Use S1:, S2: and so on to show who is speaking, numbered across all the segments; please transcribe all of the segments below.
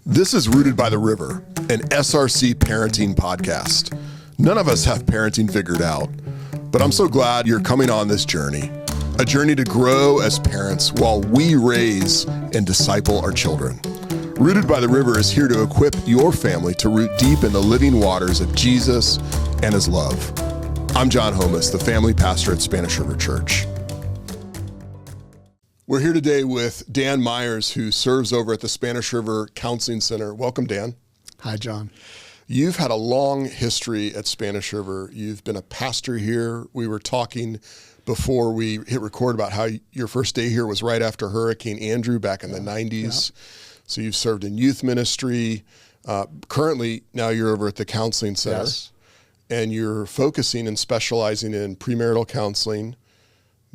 S1: This is Rooted by the River, an SRC parenting podcast. None of us have parenting figured out, but I'm so glad you're coming on this journey, a journey to grow as parents while we raise and disciple our children. Rooted by the River is here to equip your family to root deep in the living waters of Jesus and his love. I'm John Homas, the family pastor at Spanish River Church. We're here today with Dan Meyers, who serves over at the Spanish River Counseling Center. Welcome, Dan.
S2: Hi, John.
S1: You've had a long history at Spanish River. You've been a pastor here. We were talking before we hit record about how your first day here was right after Hurricane Andrew back in the 90s. Yeah. So you've served in youth ministry. Currently, now you're over at the Counseling Center.
S2: Yes.
S1: And you're focusing and specializing in premarital counseling,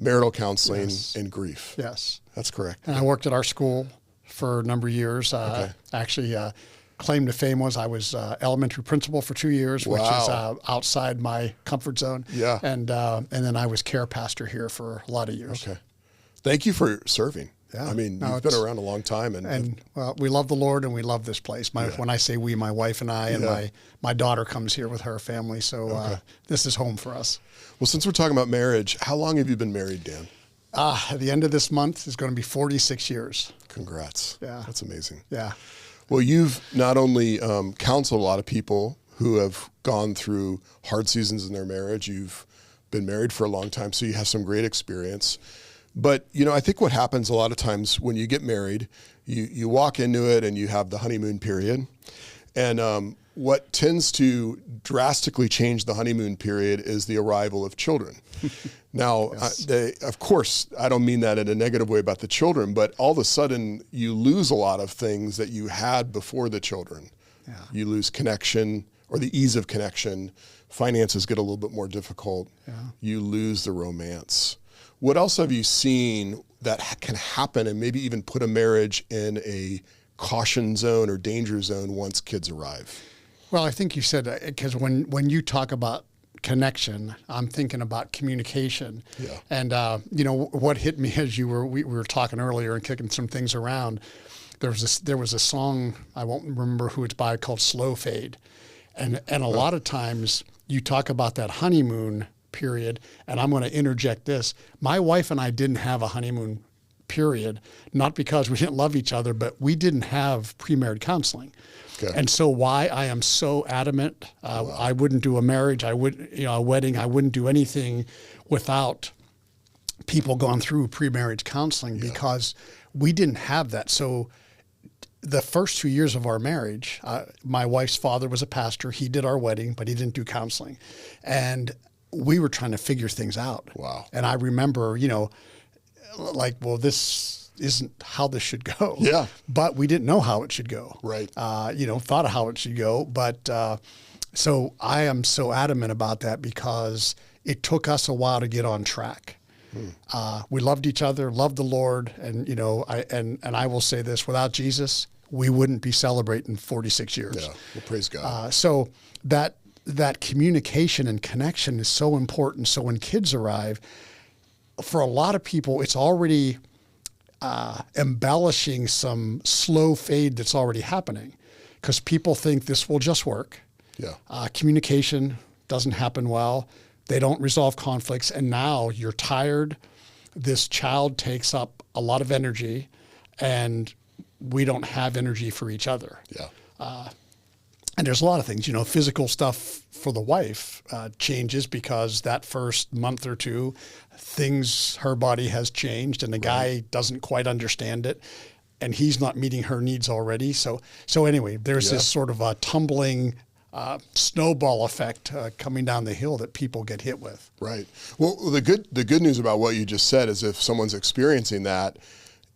S1: marital counseling,
S2: Yes.
S1: and grief.
S2: Yes.
S1: That's correct.
S2: And I worked at our school for a number of years. Actually, claim to fame was I was elementary principal for 2 years, which is outside my comfort zone.
S1: Yeah.
S2: And then I was care pastor here for a lot of years.
S1: Okay. Thank you for serving.
S2: Yeah.
S1: I mean, you've been around a long time. And
S2: well, we love the Lord and we love this place. When I say we, my wife and I, and my daughter comes here with her family. So this is home for us.
S1: Well, since we're talking about marriage, how long have you been married, Dan?
S2: At the end of this month is going to be 46 years.
S1: Congrats.
S2: Yeah.
S1: That's amazing.
S2: Yeah.
S1: Well, you've not only counseled a lot of people who have gone through hard seasons in their marriage, you've been married for a long time, so you have some great experience. But, I think what happens a lot of times when you get married, you walk into it and you have the honeymoon period. And what tends to drastically change the honeymoon period is the arrival of children. Now,
S2: Yes.
S1: of course, I don't mean that in a negative way about the children, but all of a sudden you lose a lot of things that you had before the children.
S2: Yeah.
S1: You lose connection or the ease of connection. Finances get a little bit more difficult.
S2: Yeah.
S1: You lose the romance. What else have you seen that can happen and maybe even put a marriage in a caution zone or danger zone once kids arrive?
S2: Well, I think you said that because when you talk about connection, I'm thinking about communication.
S1: Yeah.
S2: And what hit me as we were talking earlier and kicking some things around. There was a song, I won't remember who it's by, called "Slow Fade," and a lot of times you talk about that honeymoon period, and I'm going to interject this. My wife and I didn't have a honeymoon period, not because we didn't love each other, but we didn't have premarital counseling.
S1: Okay.
S2: And so why I am so adamant, I wouldn't do a marriage, a wedding, I wouldn't do anything without people going through pre-marriage counseling because we didn't have that. So the first 2 years of our marriage, my wife's father was a pastor. He did our wedding, but he didn't do counseling. And we were trying to figure things out.
S1: Wow.
S2: And I remember, this isn't how this should go.
S1: Yeah.
S2: But we didn't know how it should go.
S1: Right.
S2: Thought of how it should go. But so I am so adamant about that because it took us a while to get on track. We loved each other, loved the Lord. And, I will say this, without Jesus, we wouldn't be celebrating 46 years.
S1: Yeah. Well, praise God.
S2: So that communication and connection is so important. So when kids arrive, for a lot of people, it's already embellishing some slow fade that's already happening because people think this will just work.
S1: Yeah.
S2: Communication doesn't happen well. They don't resolve conflicts. And now you're tired. This child takes up a lot of energy and we don't have energy for each other.
S1: Yeah.
S2: And there's a lot of things, physical stuff for the wife changes because that first month or two, her body has changed and the guy doesn't quite understand it and he's not meeting her needs already. So anyway, there's this sort of a tumbling snowball effect coming down the hill that people get hit with.
S1: Right. Well, the good news about what you just said is if someone's experiencing that,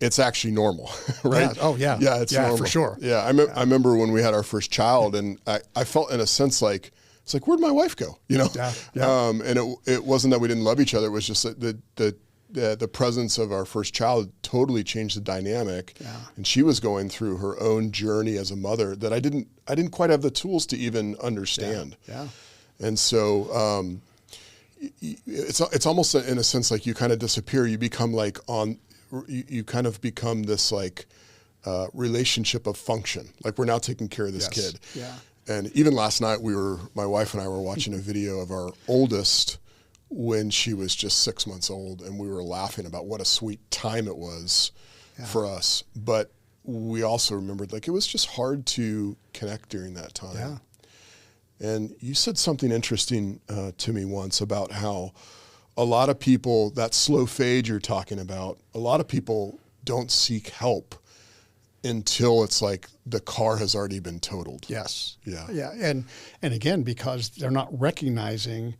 S1: it's actually normal, right?
S2: Yeah. Oh, yeah.
S1: Yeah, it's normal.
S2: For sure.
S1: Yeah, I remember when we had our first child, and I felt in a sense like, it's like, where'd my wife go?
S2: Yeah.
S1: And it wasn't that we didn't love each other. It was just that the presence of our first child totally changed the dynamic.
S2: Yeah. And
S1: she was going through her own journey as a mother that I didn't quite have the tools to even understand.
S2: Yeah.
S1: And so it's almost in a sense like you kind of disappear. You become like you kind of become this like relationship of function. Like we're now taking care of this kid.
S2: Yeah.
S1: And even last night my wife and I were watching a video of our oldest when she was just 6 months old, and we were laughing about what a sweet time it was for us. But we also remembered like it was just hard to connect during that time.
S2: Yeah.
S1: And you said something interesting to me once about how a lot of people, that slow fade you're talking about, a lot of people don't seek help until it's like the car has already been totaled.
S2: Yes.
S1: Yeah.
S2: Yeah. And again, because they're not recognizing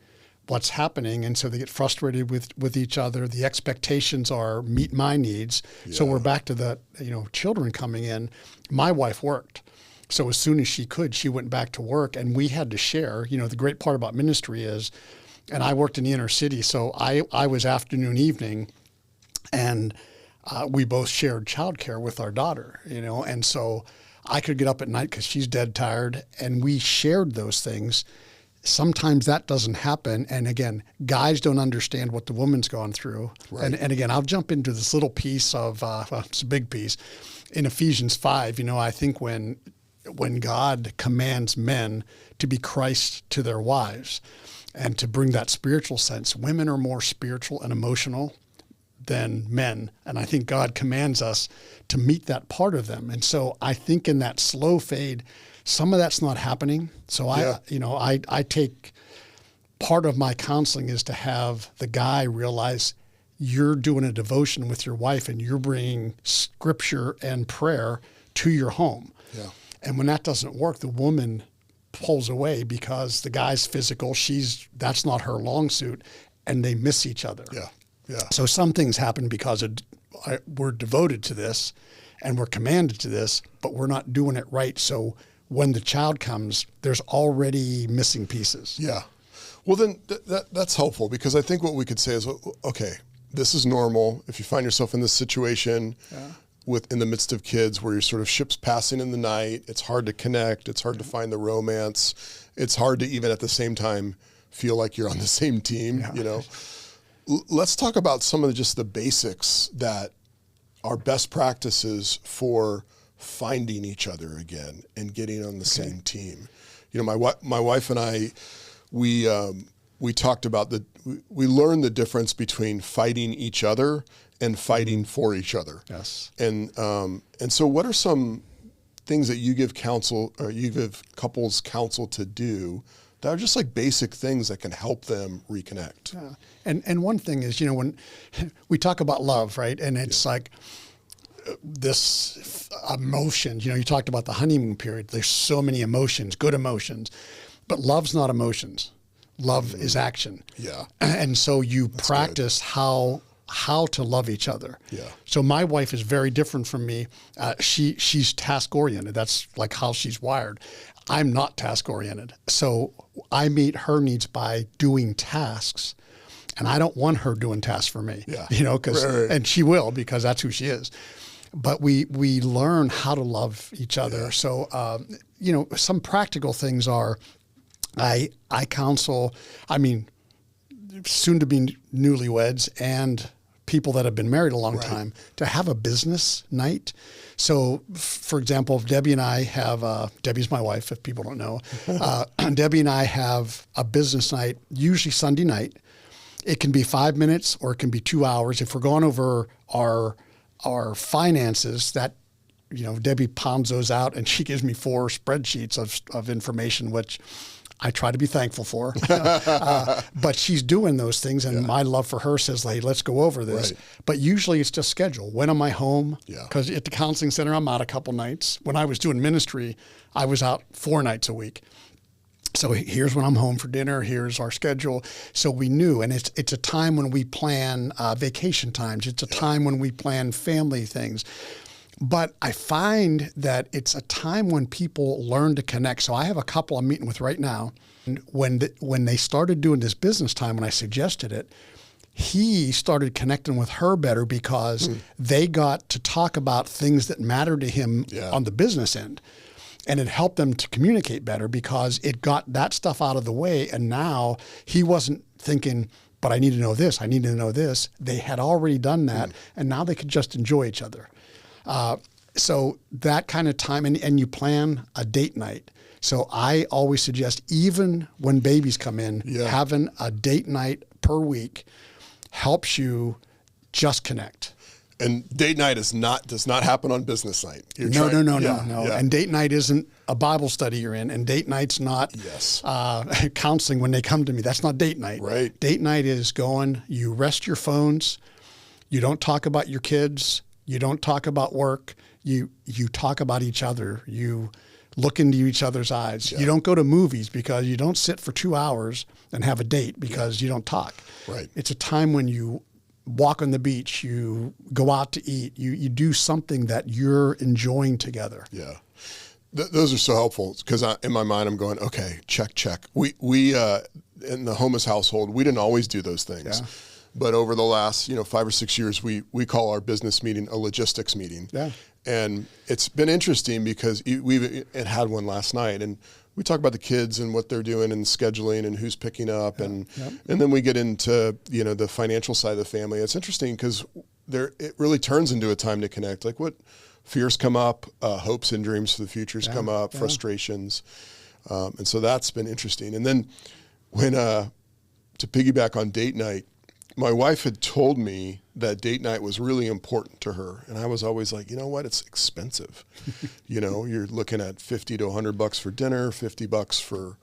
S2: what's happening, and so they get frustrated with each other. The expectations are meet my needs. Yeah. So we're back to the children coming in. My wife worked. So as soon as she could, she went back to work, and we had to share. The great part about ministry is, and I worked in the inner city, so I was afternoon, evening, and we both shared childcare with our daughter, and so I could get up at night because she's dead tired, and we shared those things. Sometimes that doesn't happen, and again, guys don't understand what the woman's gone through. Right. And again, I'll jump into this little piece of, it's a big piece, in Ephesians 5, I think when God commands men to be Christ to their wives and to bring that spiritual sense, women are more spiritual and emotional than men. And I think God commands us to meet that part of them. And so I think in that slow fade, some of that's not happening. So I take part of my counseling is to have the guy realize you're doing a devotion with your wife and you're bringing scripture and prayer to your home. Yeah. And when that doesn't work, the woman pulls away because the guy's physical, that's not her long suit, and they miss each other.
S1: Yeah. Yeah.
S2: So some things happen because we're devoted to this and we're commanded to this, but we're not doing it right. So when the child comes, there's already missing pieces.
S1: Yeah. Well, then that's helpful, because I think what we could say is, okay, this is normal. If you find yourself in this situation in the midst of kids where you're sort of ships passing in the night, it's hard to connect. It's hard to find the romance. It's hard to even at the same time feel like you're on the same team, Let's talk about some of just the basics that are best practices for finding each other again and getting on the same team. My wife and I, we talked about we learned the difference between fighting each other and fighting for each other.
S2: Yes.
S1: And so what are some things that you give counsel, or you give couples counsel to do that are just like basic things that can help them reconnect?
S2: Yeah. And one thing is, when we talk about love, right? And it's like this emotions, you talked about the honeymoon period. There's so many emotions, good emotions, but love's not emotions. Love is action.
S1: Yeah.
S2: And so that's practice good. How to love each other. Yeah. So my wife is very different from me. She's task oriented. That's like how she's wired. I'm not task oriented. So I meet her needs by doing tasks, and I don't want her doing tasks for me. Yeah. And she will, because that's who she is. But we learn how to love each other. Yeah. So some practical things are, I counsel, soon to be newlyweds and people that have been married a long time to have a business night. So, for example, if Debbie and I have, Debbie's my wife, if people don't know, Debbie and I have a business night, usually Sunday night. It can be 5 minutes or it can be 2 hours. If we're going over our finances, that, Debbie pounds those out and she gives me 4 spreadsheets of information, which I try to be thankful for, but she's doing those things, and my love for her says, hey, let's go over this. Right. But usually it's just schedule. When am I home? Because at the counseling center, I'm out a couple nights. When I was doing ministry, I was out 4 nights a week. So here's when I'm home for dinner. Here's our schedule. So we knew, and it's a time when we plan vacation times. It's a time when we plan family things. But I find that it's a time when people learn to connect. So I have a couple I'm meeting with right now. And when they started doing this business time, when I suggested it, he started connecting with her better because they got to talk about things that matter to him on the business end. And it helped them to communicate better because it got that stuff out of the way. And now he wasn't thinking, but I need to know this, I need to know this. They had already done that. And now they could just enjoy each other. So that kind of time, and you plan a date night. So I always suggest, even when babies come in, having a date night per week helps you just connect.
S1: And date night does not happen on business night.
S2: No. And date night isn't a Bible study you're in, and date night's not counseling when they come to me. That's not date night.
S1: Right.
S2: Date night is you rest your phones, you don't talk about your kids, you don't talk about work, you talk about each other, you look into each other's eyes. You don't go to movies because you don't sit for 2 hours and have a date because you don't talk.
S1: Right.
S2: It's a time when you walk on the beach, you go out to eat, you do something that you're enjoying together.
S1: Yeah. Those are so helpful because in my mind, I'm going, okay, check. We in the Homeless household, we didn't always do those things. Yeah. But over the last 5 or 6 years, we call our business meeting a logistics meeting.
S2: Yeah.
S1: And it's been interesting because we had one last night, and we talk about the kids and what they're doing and scheduling and who's picking up, and then we get into the financial side of the family. It's interesting because it really turns into a time to connect. Like, what fears come up, hopes and dreams for the futures come up, frustrations, and so that's been interesting. And then when to piggyback on date night, my wife had told me that date night was really important to her. And I was always like, you know what? It's expensive. You're looking at $50 to $100 for dinner, $50 for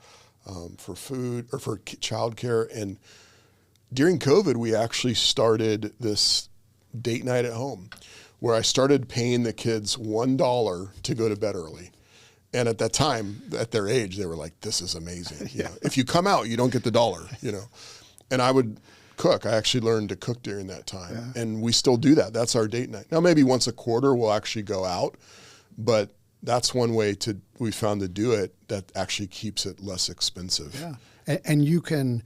S1: food or for childcare. And during COVID, we actually started this date night at home where I started paying the kids $1 to go to bed early. And at that time, at their age, they were like, this is amazing. If you come out, you don't get the $1, And I would cook. I actually learned to cook during that time. And we still do that. That's our date night. Now, maybe once a quarter we'll actually go out, but that's one way we found to do it that actually keeps it less expensive.
S2: Yeah. And you can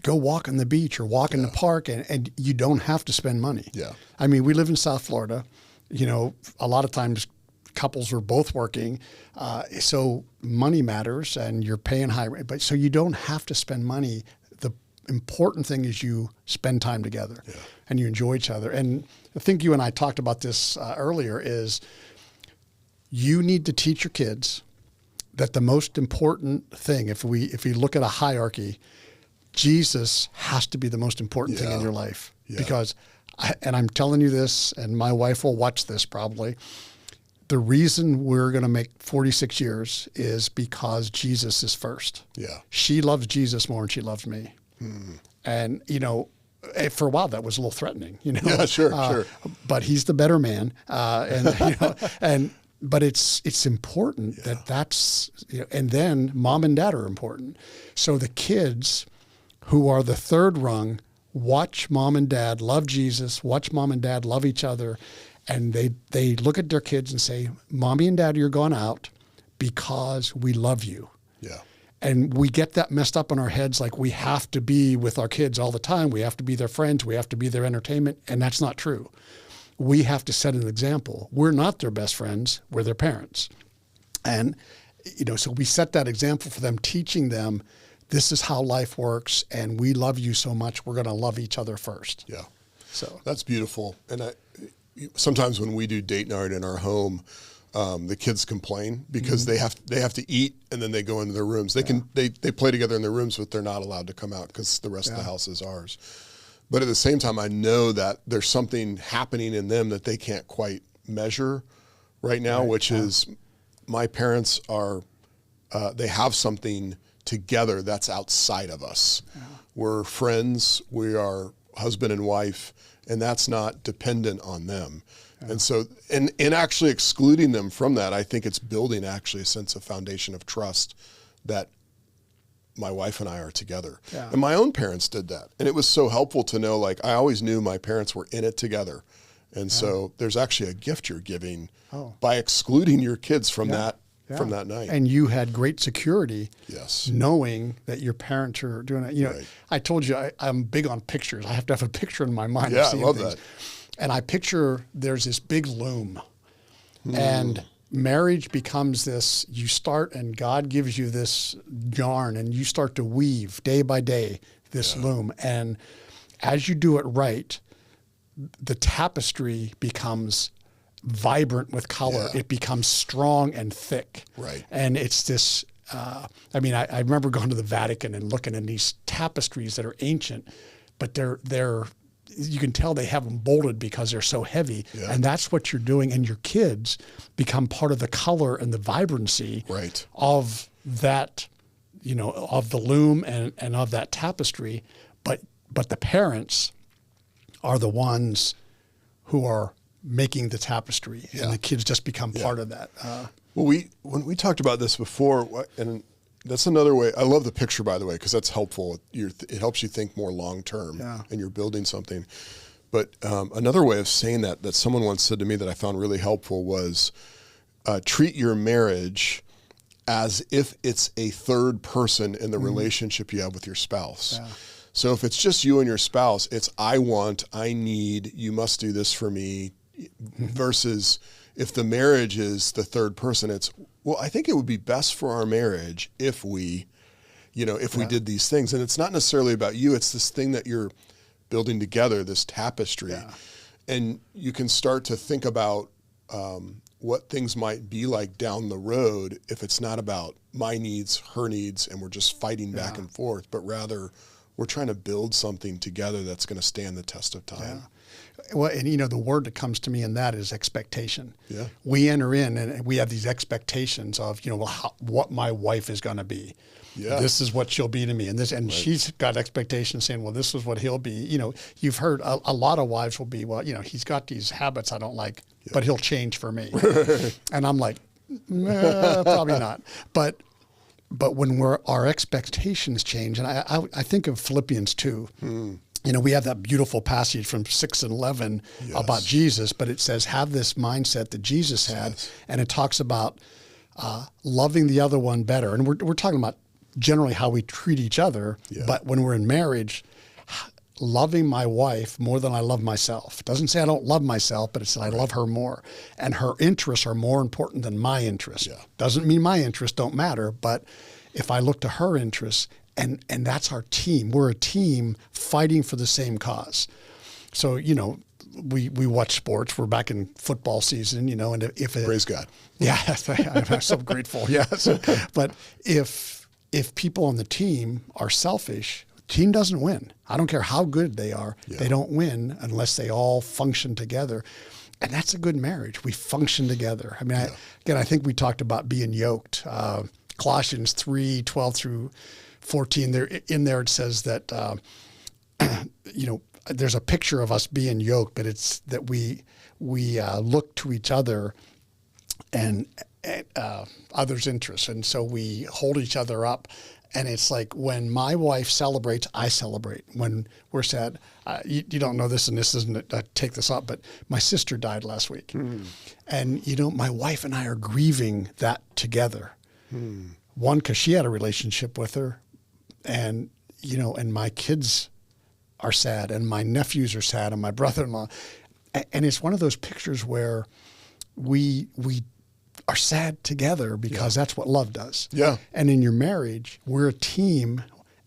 S2: go walk on the beach or walk in the park and you don't have to spend money.
S1: Yeah.
S2: I mean, we live in South Florida. A lot of times couples are both working. So money matters and you're paying high rent, but so you don't have to spend money. Important thing is you spend time together and you enjoy each other. And I think you and I talked about this earlier is you need to teach your kids that the most important thing, if we look at a hierarchy, Jesus has to be the most important thing in your life. Because, I'm telling you this, and my wife will watch this probably, the reason we're going to make 46 years is because Jesus is first.
S1: Yeah.
S2: She loves Jesus more than she loves me. And, for a while that was a little threatening,
S1: Yeah, sure.
S2: But he's the better man. But it's important that's, and then mom and dad are important. So the kids who are the third rung watch mom and dad love Jesus, watch mom and dad love each other. And they look at their kids and say, mommy and daddy are going out because we love you.
S1: Yeah.
S2: And we get that messed up in our heads, like we have to be with our kids all the time. We have to be their friends. We have to be their entertainment. And that's not true. We have to set an example. We're not their best friends. We're their parents. And, so we set that example for them, teaching them this is how life works. And we love you so much. We're going to love each other first.
S1: Yeah.
S2: So that's
S1: beautiful. And sometimes when we do date night in our home, the kids complain because they have to eat and then they go into their rooms. They play together in their rooms, but they're not allowed to come out because the rest of the house is ours. But at the same time, I know that there's something happening in them that they can't quite measure right now, which is my parents they have something together that's outside of us. Yeah. We're friends. We are husband and wife, and that's not dependent on them. And so, and actually excluding them from that, I think it's building actually a sense of foundation of trust that my wife and I are together. Yeah. And my own parents did that. And it was so helpful to know, like, I always knew my parents were in it together. And so there's actually a gift you're giving by excluding your kids from that night.
S2: And you had great security,
S1: yes,
S2: knowing that your parents are doing it. I told you I'm big on pictures. I have to have a picture in my mind.
S1: Yeah, I love that.
S2: And I picture there's this big loom and marriage becomes this, you start and God gives you this yarn and you start to weave day by day this loom. And as you do it right, the tapestry becomes vibrant with color.
S1: Yeah.
S2: It becomes strong and thick.
S1: Right.
S2: And it's this, I remember going to the Vatican and looking at these tapestries that are ancient, but they're you can tell they have them bolted because they're so heavy.
S1: Yeah.
S2: And that's what you're doing. And your kids become part of the color and the vibrancy
S1: Right.
S2: of that, of the loom and of that tapestry. But the parents are the ones who are making the tapestry,
S1: Yeah.
S2: and the kids just become part of that.
S1: Well, when we talked about this before, and that's another way. I love the picture, by the way, because that's helpful. It helps you think more long term, and you're building something. But another way of saying that someone once said to me that I found really helpful was treat your marriage as if it's a third person in the relationship you have with your spouse. Yeah. So if it's just you and your spouse, it's I want, I need, you must do this for me, versus if the marriage is the third person, it's, well, I think it would be best for our marriage if we, we did these things. And it's not necessarily about you. It's this thing that you're building together, this tapestry. Yeah. And you can start to think about what things might be like down the road if it's not about my needs, her needs, and we're just fighting back and forth, but rather we're trying to build something together that's going to stand the test of time.
S2: Yeah. Well, and the word that comes to me in that is expectation.
S1: Yeah.
S2: We enter in and we have these expectations of, what my wife is going to be. Yeah. This is what she'll be to me. And she's got expectations saying, well, this is what he'll be. You've heard a lot of wives will be, well, he's got these habits I don't like, but he'll change for me. And I'm like, probably not. But when our expectations change, and I think of Philippians 2, we have that beautiful passage from 6:11 about Jesus, but it says, have this mindset that Jesus had. And it talks about loving the other one better. And we're talking about generally how we treat each other, but when we're in marriage, loving my wife more than I love myself. It doesn't say I don't love myself, but it says I love her more. And her interests are more important than my interests. Yeah. Doesn't mean my interests don't matter, but if I look to her interests, and that's our team. We're a team fighting for the same cause. So, we watch sports. We're back in football season, and if
S1: praise God.
S2: Yeah, I'm so grateful. Yes. But if people on the team are selfish, team doesn't win. I don't care how good they are. Yeah. They don't win unless they all function together. And that's a good marriage. We function together. I mean, I think we talked about being yoked. Colossians 3:12 through 14. There it says that, there's a picture of us being yoked, but it's that we look to each other and others' interests. And so we hold each other up. And it's like when my wife celebrates, I celebrate. When we're sad, you don't know this, and this isn't take this up, but my sister died last week. And, my wife and I are grieving that together. One, because she had a relationship with her, and, and my kids are sad, and my nephews are sad, and my brother-in-law. And it's one of those pictures where we are sad together because that's what love does. Yeah. And in your marriage, we're a team,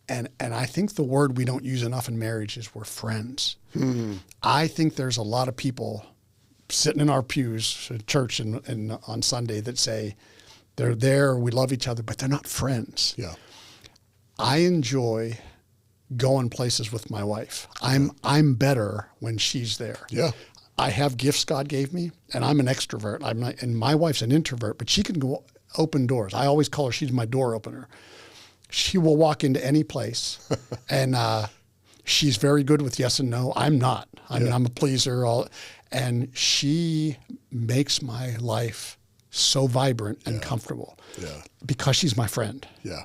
S2: and I think the word we don't use enough in marriage is we're friends. I think there's a lot of people sitting in our pews at church and on Sunday that say they're there, we love each other, but they're not friends. Yeah. I enjoy going places with my wife. I'm better when she's there. Yeah. I have gifts God gave me, and I'm an extrovert. And my wife's an introvert, but she can go open doors. I always call her, she's my door opener. She will walk into any place, and she's very good with yes and no. I'm not. I mean, I'm a pleaser. And she makes my life so vibrant and comfortable because she's my friend. Yeah.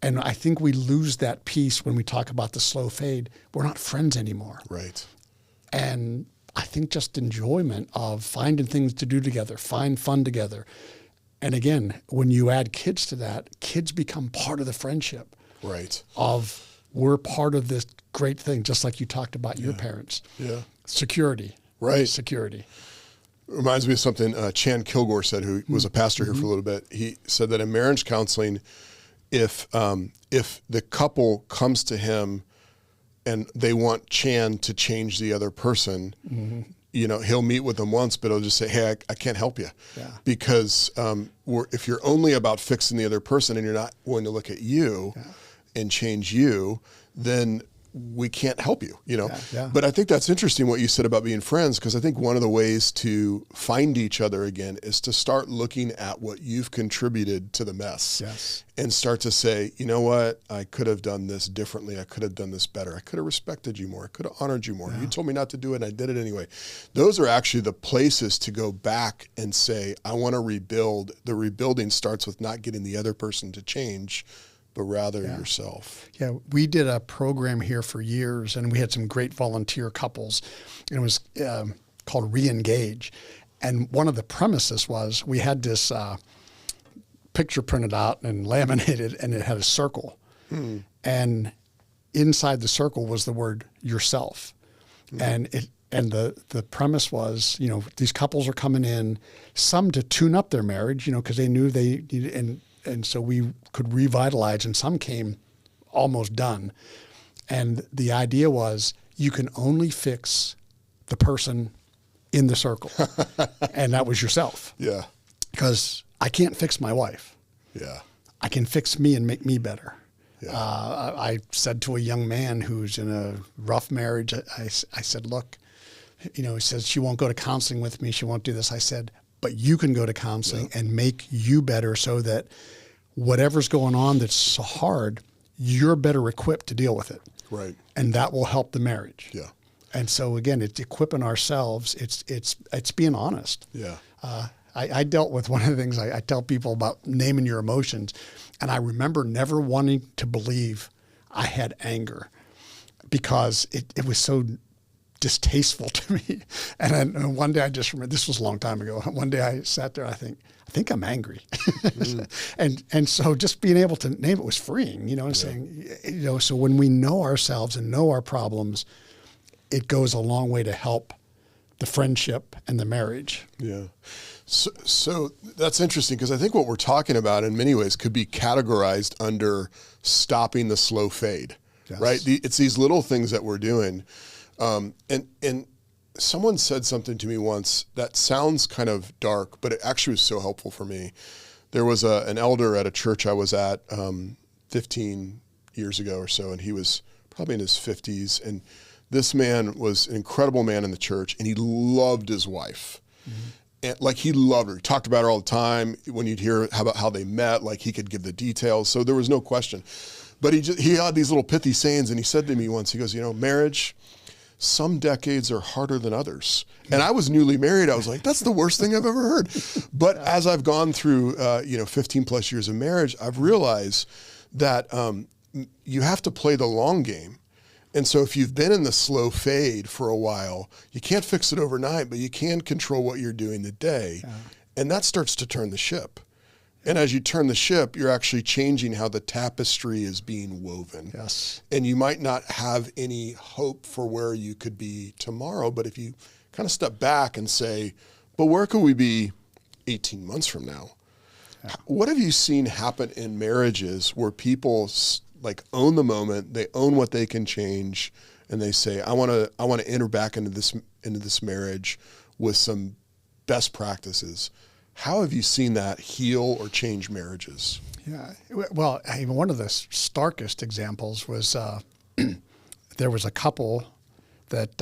S2: And I think we lose that piece when we talk about the slow fade. We're not friends anymore. Right. And I think just enjoyment of finding things to do together, find fun together. And again, when you add kids to that, kids become part of the friendship. Right. Of we're part of this great thing, just like you talked about your parents. Yeah. Security. Right. Security.
S1: Reminds me of something Chan Kilgore said, who was a pastor here for a little bit. He said that in marriage counseling, if the couple comes to him and they want Chan to change the other person, he'll meet with them once, but he'll just say, hey, I can't help you.
S2: Yeah.
S1: Because if you're only about fixing the other person and you're not willing to look at you and change you, then we can't help you,
S2: Yeah.
S1: But I think that's interesting what you said about being friends, because I think one of the ways to find each other again is to start looking at what you've contributed to the mess.
S2: Yes.
S1: And start to say, you know what, I could have done this differently. I could have done this better. I could have respected you more. I could have honored you more. You told me not to do it and I did it anyway. Those are actually the places to go back and say, I want to rebuild. The rebuilding starts with not getting the other person to change, but rather yourself.
S2: Yeah, we did a program here for years, and we had some great volunteer couples. And it was called Re-Engage. And one of the premises was we had this picture printed out and laminated, and it had a circle. And inside the circle was the word yourself. And the premise was, these couples are coming in, some to tune up their marriage, because they knew they needed, and so we could revitalize, and some came almost done. And the idea was you can only fix the person in the circle. And that was yourself.
S1: Yeah.
S2: Because I can't fix my wife.
S1: Yeah.
S2: I can fix me and make me better.
S1: Yeah.
S2: I said to a young man who's in a rough marriage, I said, look, he says, she won't go to counseling with me. She won't do this. I said, but you can go to counseling and make you better so that whatever's going on that's so hard, you're better equipped to deal with it.
S1: Right.
S2: And that will help the marriage.
S1: Yeah.
S2: And so again, it's equipping ourselves. It's being honest.
S1: Yeah.
S2: I dealt with one of the things I tell people about naming your emotions. And I remember never wanting to believe I had anger because it was so distasteful to me. And one day I just remember, this was a long time ago. One day I sat there, I think I'm angry. And so just being able to name it was freeing, and saying, so when we know ourselves and know our problems, it goes a long way to help the friendship and the marriage.
S1: Yeah. So that's interesting, because I think what we're talking about in many ways could be categorized under stopping the slow fade, right? It's these little things that we're doing. And someone said something to me once that sounds kind of dark, but it actually was so helpful for me. There was an elder at a church I was at 15 years ago or so, and he was probably in his 50s. And this man was an incredible man in the church, and he loved his wife. And he loved her. He talked about her all the time. When you'd hear about how they met, he could give the details. So there was no question. But he had these little pithy sayings, and he said to me once, he goes, marriage, some decades are harder than others. And I was newly married. I was like, that's the worst thing I've ever heard. But as I've gone through, 15 plus years of marriage, I've realized that you have to play the long game. And so if you've been in the slow fade for a while, you can't fix it overnight, but you can control what you're doing today. Yeah. And that starts to turn the ship. And as you turn the ship, you're actually changing how the tapestry is being woven.
S2: Yes.
S1: And you might not have any hope for where you could be tomorrow, but if you kind of step back and say, but where could we be 18 months from now? Yeah. What have you seen happen in marriages where people own the moment, they own what they can change, and they say, I want to enter back into this marriage with some best practices? How have you seen that heal or change marriages?
S2: Yeah, well, one of the starkest examples was there was a couple that,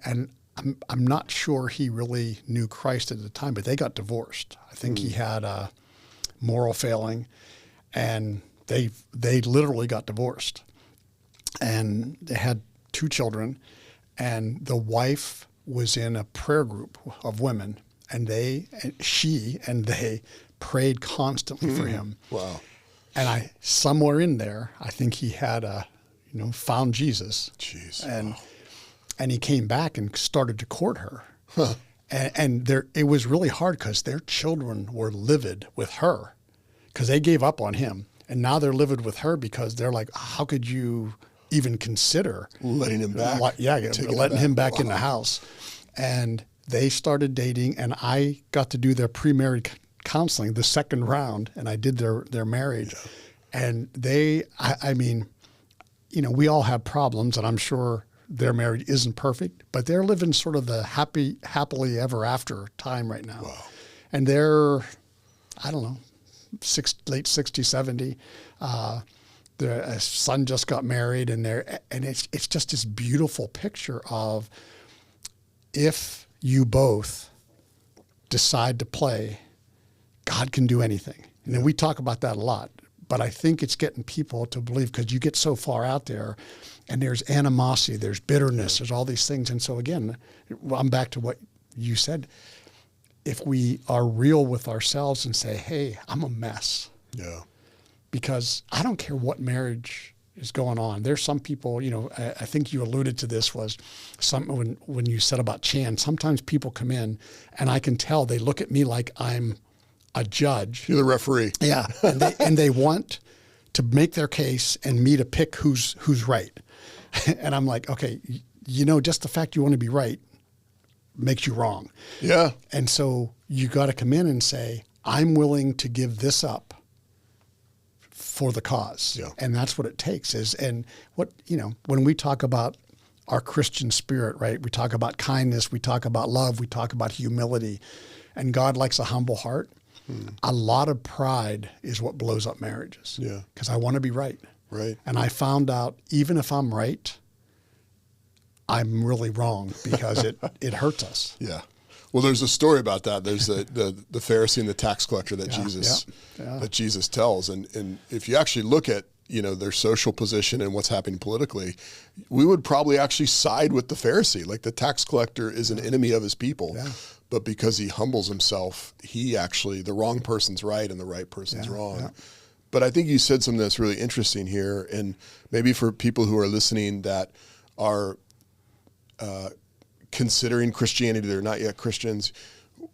S2: and I'm not sure he really knew Christ at the time, but they got divorced. I think he had a moral failing, and they literally got divorced. And they had 2 children, and the wife was in a prayer group of women, and she and they prayed constantly for him.
S1: Wow.
S2: And somewhere in there, I think he had found Jesus.
S1: Jeez.
S2: And he came back and started to court her. Huh. And it was really hard because their children were livid with her because they gave up on him. And now they're livid with her because they're like, how could you even consider
S1: letting him back?
S2: Letting him back in the house. And they started dating, and I got to do their pre-marriage counseling, the second round, and I did their marriage. Yeah. And we all have problems, and I'm sure their marriage isn't perfect, but they're living sort of the happily ever after time right now.
S1: Wow.
S2: And they're, I don't know, late 60, 70. Their son just got married, and it's just this beautiful picture of if you both decide to play, God can do anything. And then we talk about that a lot. But I think it's getting people to believe, because you get so far out there and there's animosity, there's bitterness, there's all these things. And so again, I'm back to what you said. If we are real with ourselves and say, hey, I'm a mess.
S1: Yeah.
S2: Because I don't care what marriage is going on. There's some people, I think you alluded to this, was something when you said about Chan, sometimes people come in and I can tell they look at me like I'm a judge.
S1: You're the referee.
S2: Yeah. And they want to make their case and me to pick who's right. And I'm like, okay, just the fact you want to be right makes you wrong.
S1: Yeah.
S2: And so you got to come in and say, I'm willing to give this up for the cause.
S1: Yeah.
S2: And that's what it takes when we talk about our Christian spirit, right? We talk about kindness, we talk about love, we talk about humility, and God likes a humble heart. A lot of pride is what blows up marriages.
S1: Yeah.
S2: Because I want to be right.
S1: Right.
S2: And I found out even if I'm right, I'm really wrong, because it hurts us.
S1: Yeah. Well, there's a story about that. There's the Pharisee and the tax collector that Jesus tells. And if you actually look at, their social position and what's happening politically, we would probably actually side with the Pharisee. Like, the tax collector is an enemy of his people. Yeah. But because he humbles himself, the wrong person's right and the right person's wrong. Yeah. But I think you said something that's really interesting here. And maybe for people who are listening that are considering Christianity, they're not yet Christians,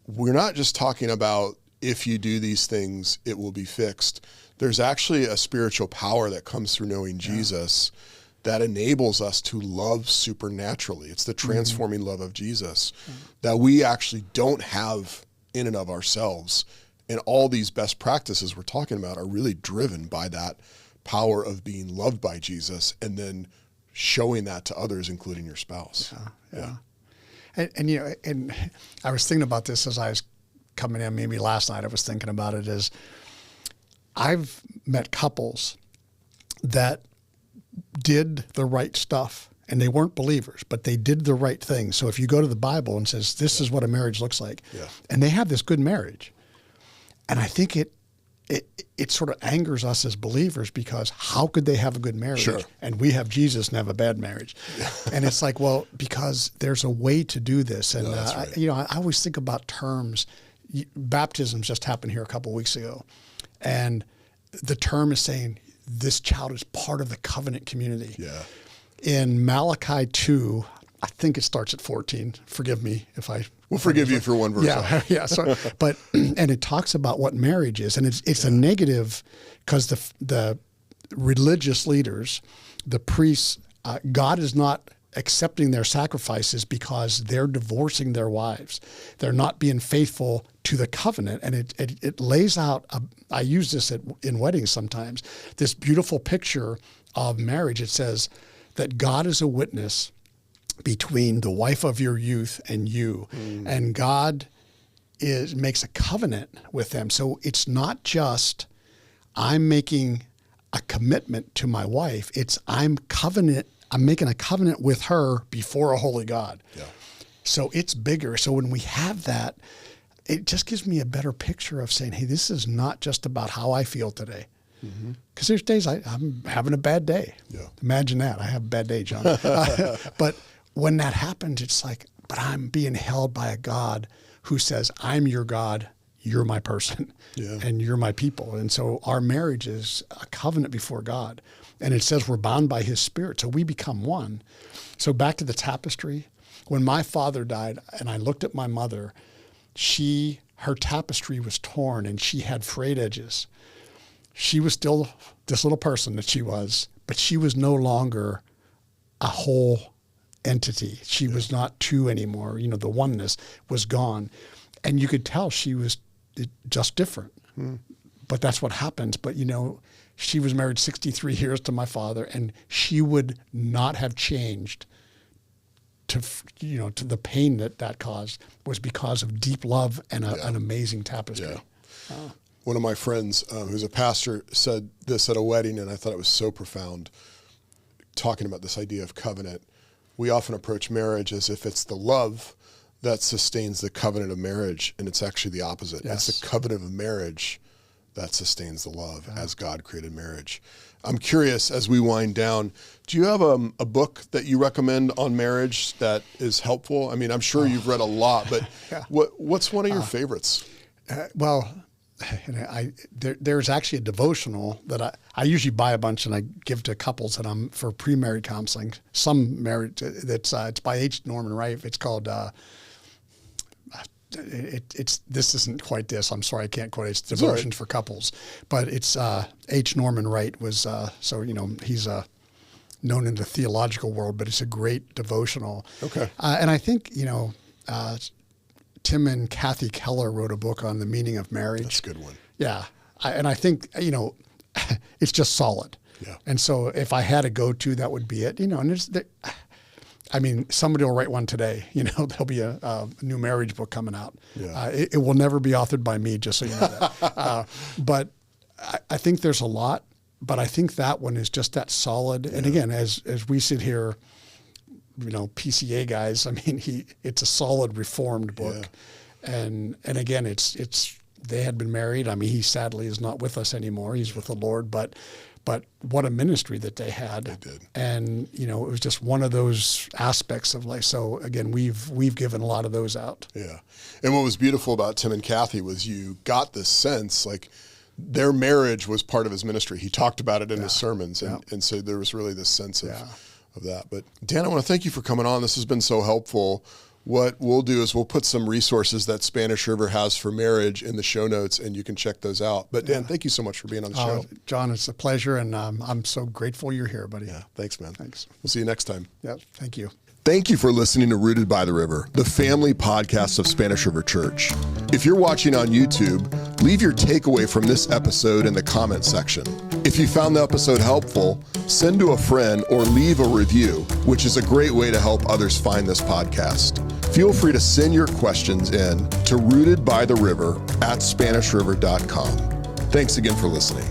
S1: we're not just talking about if you do these things, it will be fixed. There's actually a spiritual power that comes through knowing Jesus that enables us to love supernaturally. It's the transforming love of Jesus that we actually don't have in and of ourselves. And all these best practices we're talking about are really driven by that power of being loved by Jesus and then showing that to others, including your spouse.
S2: Yeah. And I was thinking about this as I was coming in, maybe last night I was thinking about it, is I've met couples that did the right stuff, and they weren't believers, but they did the right thing. So if you go to the Bible and says, this is what a marriage looks like, and they have this good marriage. And I think it sort of angers us as believers, because how could they have a good marriage?
S1: Sure.
S2: And we have Jesus and have a bad marriage. And it's like, well, because there's a way to do this. And, right. I always think about terms. Baptism just happened here a couple of weeks ago. And the term is saying this child is part of the covenant community.
S1: Yeah.
S2: In Malachi 2, I think it starts at 14. Forgive me if I...
S1: We'll forgive you for one verse.
S2: Yeah, yeah. So, and it talks about what marriage is, and it's a negative, because the religious leaders, the priests, God is not accepting their sacrifices because they're divorcing their wives. They're not being faithful to the covenant, and it lays out. I use this in weddings sometimes. This beautiful picture of marriage. It says that God is a witness between the wife of your youth and you. And God makes a covenant with them. So it's not just I'm making a commitment to my wife. It's I'm making a covenant with her before a holy God. Yeah. So it's bigger. So when we have that, it just gives me a better picture of saying, hey, this is not just about how I feel today. Because there's days I'm having a bad day. Yeah. Imagine that. I have a bad day, John. But when that happens, it's like, but I'm being held by a God who says, I'm your God, you're my person, and you're my people. And so our marriage is a covenant before God. And it says we're bound by his spirit, so we become one. So back to the tapestry. When my father died and I looked at my mother, her tapestry was torn and she had frayed edges. She was still this little person that she was, but she was no longer a whole entity. She was not two anymore. The oneness was gone. And you could tell she was just different. But that's what happens. But, she was married 63 years to my father, and she would not have changed to the pain that caused was because of deep love and an amazing tapestry.
S1: Yeah. Oh. One of my friends who's a pastor said this at a wedding, and I thought it was so profound, talking about this idea of covenant. We often approach marriage as if it's the love that sustains the covenant of marriage, and it's actually the opposite.
S2: Yes.
S1: It's the covenant of marriage that sustains the love as God created marriage. I'm curious, as we wind down, do you have a book that you recommend on marriage that is helpful? I mean, I'm sure you've read a lot, but what's one of your favorites?
S2: There's actually a devotional that I usually buy a bunch and I give to couples that I'm for pre-marriage counseling. Some marriage it's by H. Norman Wright. It's called this isn't quite this. I'm sorry, I can't quote it. It's Devotions for Couples, but it's H. Norman Wright was he's known in the theological world, but it's a great devotional.
S1: Okay,
S2: and I think Tim and Kathy Keller wrote a book on the meaning of marriage.
S1: That's a good one.
S2: Yeah. And I think, it's just solid.
S1: Yeah. And
S2: so if I had a go-to, that would be it, and somebody will write one today, there'll be a new marriage book coming out.
S1: Yeah.
S2: It will never be authored by me, just so you know that. But I think there's a lot, but I think that one is just that solid. Yeah. And again, as we sit here, PCA guys, it's a solid reformed book. Yeah. And again, it's they had been married. He sadly is not with us anymore. He's with the Lord, but what a ministry that they had.
S1: They did.
S2: And, it was just one of those aspects of life. So again, we've given a lot of those out.
S1: Yeah. And what was beautiful about Tim and Kathy was you got this sense, like their marriage was part of his ministry. He talked about it in his sermons. And so there was really this sense of that. But Dan, I want to thank you for coming on. This has been so helpful. What we'll do is we'll put some resources that Spanish River has for marriage in the show notes, and you can check those out. But Dan, thank you so much for being on the show.
S2: John, it's a pleasure, and I'm so grateful you're here, buddy.
S1: Yeah, thanks, man.
S2: Thanks.
S1: We'll see you next time.
S2: Yeah, thank you.
S1: Thank you for listening to Rooted by the River, the family podcast of Spanish River Church. If you're watching on YouTube, leave your takeaway from this episode in the comment section. If you found the episode helpful, send to a friend or leave a review, which is a great way to help others find this podcast. Feel free to send your questions in to rootedbytheriver@SpanishRiver.com. Thanks again for listening.